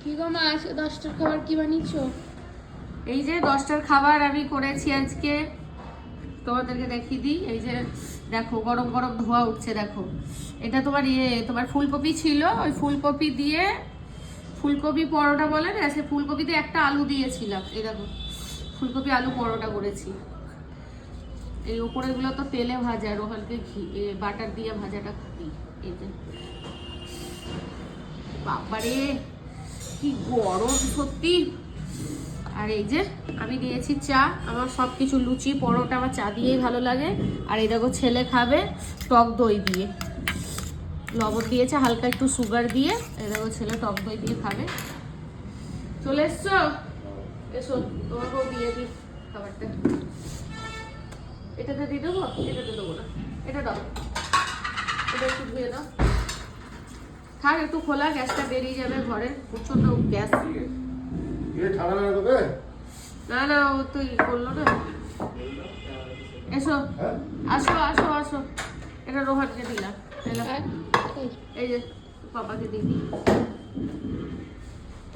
কি গো মা, 10টার খাবার কি বানিয়েছো? এই যে 10টার খাবার আমি করেছি আজকে, তোমাদেরকে দেখিয়ে দিই। এই যে দেখো গরম গরম ধোয়া উঠছে, দেখো এটা তোমার ফুলকপি ছিল, ওই ফুলকপি দিয়ে ফুলকপি পরোটা বলে না, সে ফুলকপিতে একটা আলু দিয়েছিলাম। এই দেখো ফুলকপি আলু পরোটা করেছি। এই ওপরের গুলো তো তেলে ভাজা, রোহানকে ঘি বাটার দিয়ে ভাজাটা খাবি। এই যে বাবারে কি গরম সত্যি। আর এই যে আমি দিয়েছি চা, আমার সব কিছু লুচি পরোটা আমার চা দিয়েই ভালো লাগে। আর এই দেখো ছেলে খাবে টক দই দিয়ে, লবণ দিয়েছে হালকা একটু সুগার দিয়ে। এই দেখো ছেলে টক দই দিয়ে খাবে। চলে এসছো, এসো তোমাকেও দিয়ে দিই খাবারটা। এটাতে দিয়ে দেবো, এটাতে দেবো না, এটা দাও, এটা একটু ধুয়ে দাও। থাক একটু খোলা, গ্যাসটা বেরিয়ে যাবে ঘরের, প্রচন্ড গ্যাস। না না ও তো ই করলো না। এসো আসো আসো আসো, এটা রোহানকে দিলাম। এই যে পাপাকে দিবি,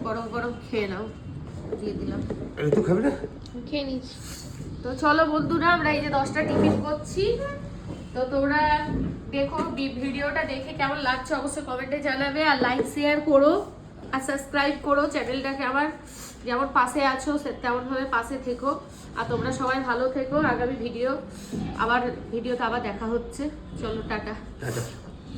গরম গরম খেয়ে নাও, দিয়ে দিলাম। খেয়ে নিচ্ছি। তো চলো বন্ধুরা, আমরা এই যে 10টা টিফিন করছি। তো তোমরা দেখো ভিডিওটা দেখে কেমন লাগছে অবশ্যই কমেন্টে জানাবে। আর লাইক শেয়ার করো আর সাবস্ক্রাইব করো চ্যানেলটাকে। আমার যেমন পাশে আছো তেমন ভাবে পাশে থেকো। আর তোমরা সবাই ভালো থেকো। আগামী ভিডিওতে আবার দেখা হচ্ছে। চলো টাটা।